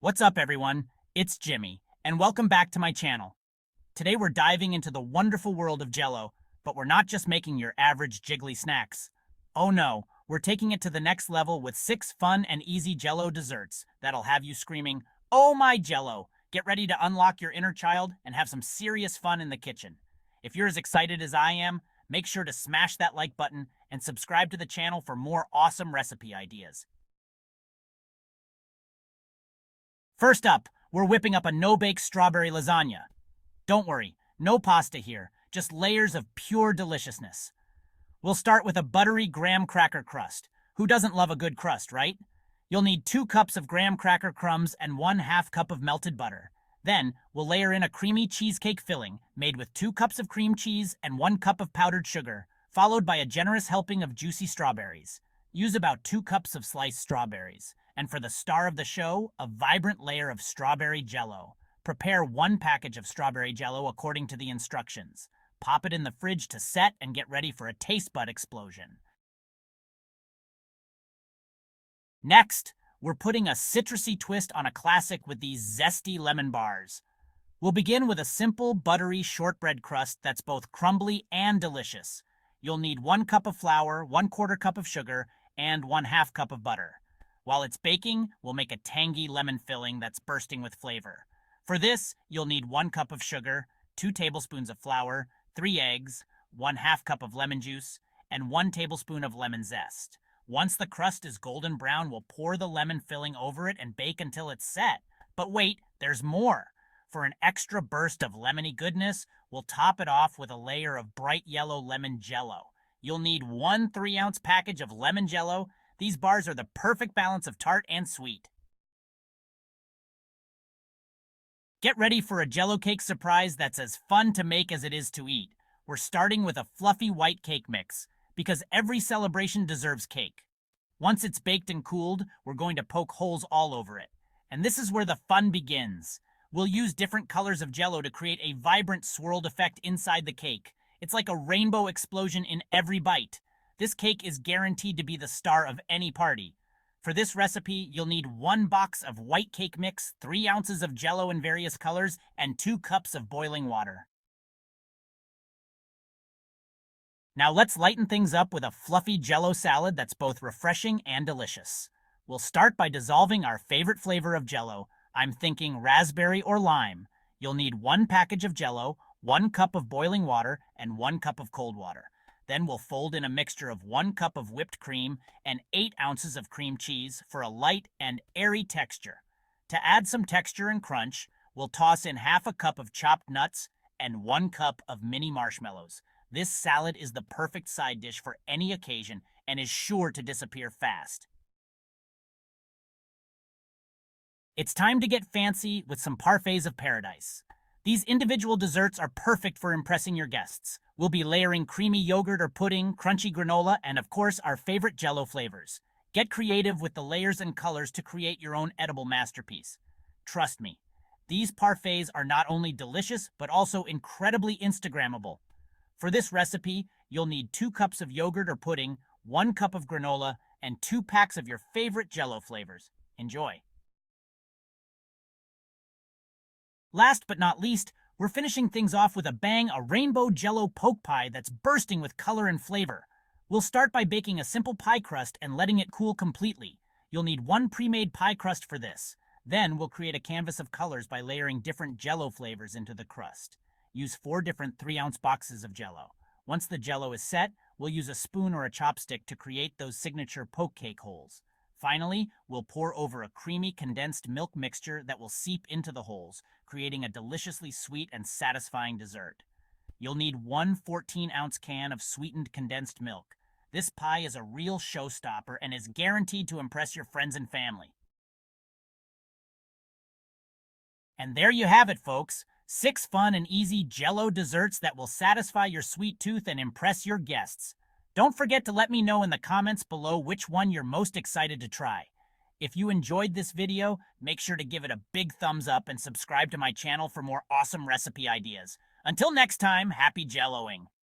What's up, everyone? It's Jimmy, and welcome back to my channel. Today we're diving into the wonderful world of JellO, but we're not just making your average jiggly snacks. Oh no, we're taking it to the next level with 6 fun and easy JellO desserts that'll have you screaming, "Oh my JellO!" Get ready to unlock your inner child and have some serious fun in the kitchen. If you're as excited as I am, make sure to smash that like button and subscribe to the channel for more awesome recipe ideas. First up, we're whipping up a no-bake strawberry lasagna. Don't worry, no pasta here, just layers of pure deliciousness. We'll start with a buttery graham cracker crust. Who doesn't love a good crust, right? You'll need 2 cups of graham cracker crumbs and 1/2 cup of melted butter. Then, we'll layer in a creamy cheesecake filling made with 2 cups of cream cheese and 1 cup of powdered sugar, followed by a generous helping of juicy strawberries. Use about 2 cups of sliced strawberries. And for the star of the show, a vibrant layer of strawberry JellO. Prepare 1 package of strawberry JellO according to the instructions. Pop it in the fridge to set and get ready for a taste bud explosion. Next, we're putting a citrusy twist on a classic with these zesty lemon bars. We'll begin with a simple, buttery shortbread crust that's both crumbly and delicious. You'll need 1 cup of flour, 1/4 cup of sugar, and 1/2 cup of butter. While it's baking, we'll make a tangy lemon filling that's bursting with flavor. For this, you'll need 1 cup of sugar, 2 tablespoons of flour, 3 eggs, 1/2 cup of lemon juice, and 1 tablespoon of lemon zest. Once the crust is golden brown, we'll pour the lemon filling over it and bake until it's set. But wait, there's more. For an extra burst of lemony goodness, we'll top it off with a layer of bright yellow lemon JellO. You'll need 1 3-ounce package of lemon JellO. These bars are the perfect balance of tart and sweet. Get ready for a JellO cake surprise that's as fun to make as it is to eat. We're starting with a fluffy white cake mix, because every celebration deserves cake. Once it's baked and cooled, we're going to poke holes all over it. And this is where the fun begins. We'll use different colors of JellO to create a vibrant swirled effect inside the cake. It's like a rainbow explosion in every bite. This cake is guaranteed to be the star of any party. For this recipe, you'll need 1 box of white cake mix, 3 ounces of JellO in various colors, and 2 cups of boiling water. Now let's lighten things up with a fluffy JellO salad that's both refreshing and delicious. We'll start by dissolving our favorite flavor of JellO. I'm thinking raspberry or lime. You'll need 1 package of JellO, 1 cup of boiling water, and 1 cup of cold water. Then we'll fold in a mixture of 1 cup of whipped cream and 8 ounces of cream cheese for a light and airy texture. To add some texture and crunch, we'll toss in 1/2 cup of chopped nuts and 1 cup of mini marshmallows. This salad is the perfect side dish for any occasion and is sure to disappear fast. It's time to get fancy with some parfaits of paradise. These individual desserts are perfect for impressing your guests. We'll be layering creamy yogurt or pudding, crunchy granola, and of course our favorite JellO flavors. Get creative with the layers and colors to create your own edible masterpiece. Trust me, these parfaits are not only delicious, but also incredibly Instagrammable. For this recipe, you'll need 2 cups of yogurt or pudding, 1 cup of granola, and 2 packs of your favorite JellO flavors. Enjoy. Last but not least, we're finishing things off with a bang, a rainbow JellO poke pie that's bursting with color and flavor. We'll start by baking a simple pie crust and letting it cool completely. You'll need 1 pre-made pie crust for this. Then we'll create a canvas of colors by layering different JellO flavors into the crust. Use 4 different 3-ounce boxes of JellO. Once the JellO is set, we'll use a spoon or a chopstick to create those signature poke cake holes. Finally, we'll pour over a creamy condensed milk mixture that will seep into the holes, creating a deliciously sweet and satisfying dessert. You'll need 1 14-ounce can of sweetened condensed milk. This pie is a real showstopper and is guaranteed to impress your friends and family. And there you have it, folks. 6 fun and easy JellO desserts that will satisfy your sweet tooth and impress your guests. Don't forget to let me know in the comments below which one you're most excited to try. If you enjoyed this video, make sure to give it a big thumbs up and subscribe to my channel for more awesome recipe ideas. Until next time, happy JellOing!